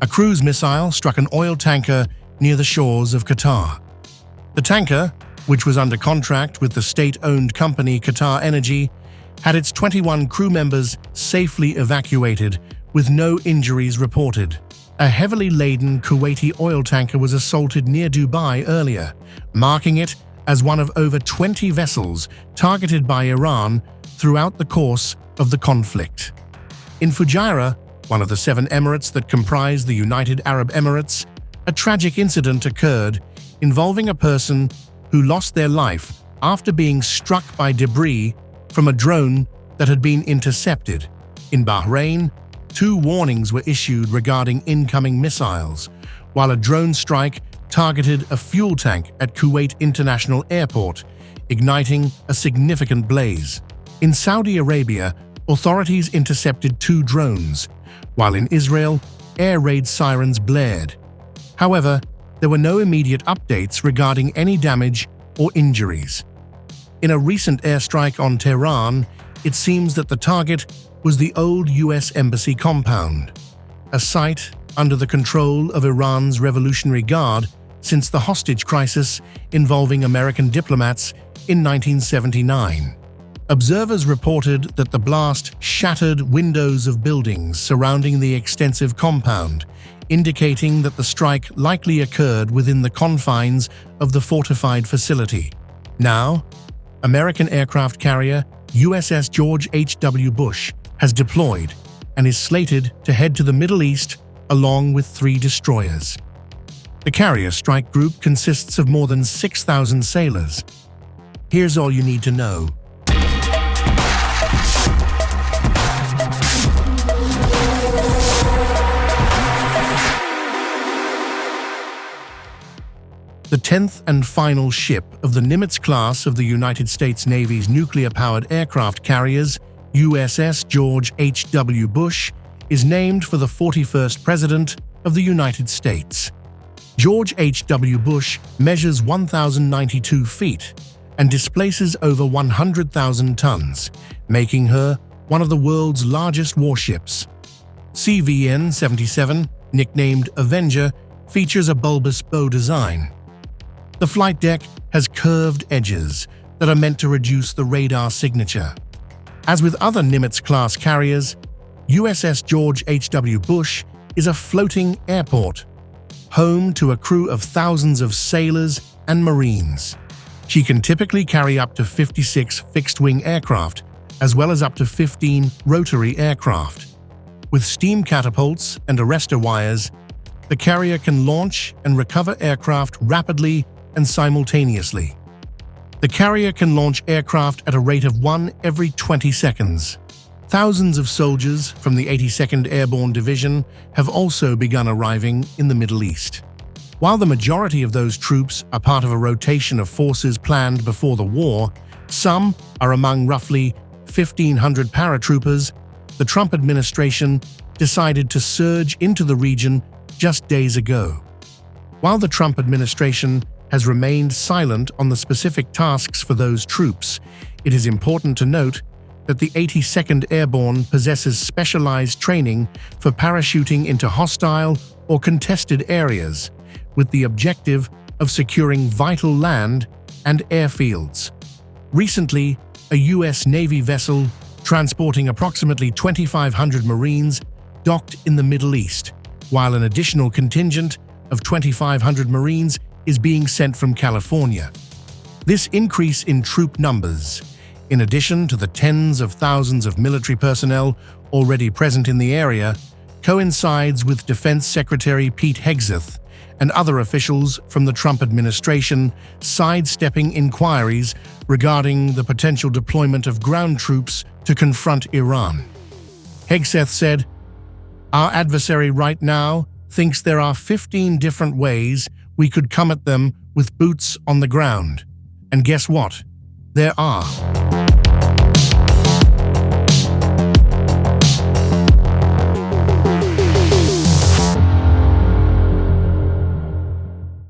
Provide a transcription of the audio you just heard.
A cruise missile struck an oil tanker near the shores of Qatar. The tanker, which was under contract with the state-owned company Qatar Energy, had its 21 crew members safely evacuated with no injuries reported. A heavily laden Kuwaiti oil tanker was assaulted near Dubai earlier, marking it as one of over 20 vessels targeted by Iran throughout the course of the conflict. In Fujairah, one of the 7 emirates that comprise the United Arab Emirates, a tragic incident occurred involving a person who lost their life after being struck by debris from a drone that had been intercepted. In Bahrain, 2 warnings were issued regarding incoming missiles, while a drone strike targeted a fuel tank at Kuwait International Airport, igniting a significant blaze. In Saudi Arabia, authorities intercepted 2 drones, while in Israel, air raid sirens blared. However, there were no immediate updates regarding any damage or injuries. In a recent airstrike on Tehran, it seems that the target was the old US Embassy compound, a site under the control of Iran's Revolutionary Guard since the hostage crisis involving American diplomats in 1979. Observers reported that the blast shattered windows of buildings surrounding the extensive compound, indicating that the strike likely occurred within the confines of the fortified facility. Now, American aircraft carrier USS George H.W. Bush has deployed and is slated to head to the Middle East along with 3 destroyers. The carrier strike group consists of more than 6,000 sailors. Here's all you need to know. The 10th and final ship of the Nimitz class of the United States Navy's nuclear-powered aircraft carriers, USS George H.W. Bush, is named for the 41st President of the United States. George H.W. Bush measures 1,092 feet and displaces over 100,000 tons, making her one of the world's largest warships. CVN-77, nicknamed Avenger, features a bulbous bow design. The flight deck has curved edges that are meant to reduce the radar signature. As with other Nimitz-class carriers, USS George H.W. Bush is a floating airport, home to a crew of thousands of sailors and Marines. She can typically carry up to 56 fixed-wing aircraft, as well as up to 15 rotary aircraft. With steam catapults and arrestor wires, the carrier can launch and recover aircraft rapidly and simultaneously. The carrier can launch aircraft at a rate of 1 every 20 seconds. Thousands of soldiers from the 82nd Airborne Division have also begun arriving in the Middle East. While the majority of those troops are part of a rotation of forces planned before the war, some are among roughly 1,500 paratroopers. The Trump administration decided to surge into the region just days ago. While the Trump administration has remained silent on the specific tasks for those troops, it is important to note that the 82nd Airborne possesses specialized training for parachuting into hostile or contested areas, with the objective of securing vital land and airfields. Recently, a U.S. Navy vessel transporting approximately 2,500 Marines docked in the Middle East, while an additional contingent of 2,500 Marines is being sent from California. This increase in troop numbers, in addition to the tens of thousands of military personnel already present in the area, coincides with Defense Secretary Pete Hegseth and other officials from the Trump administration sidestepping inquiries regarding the potential deployment of ground troops to confront Iran. Hegseth said, "Our adversary right now thinks there are 15 different ways we could come at them with boots on the ground. And guess what? There are."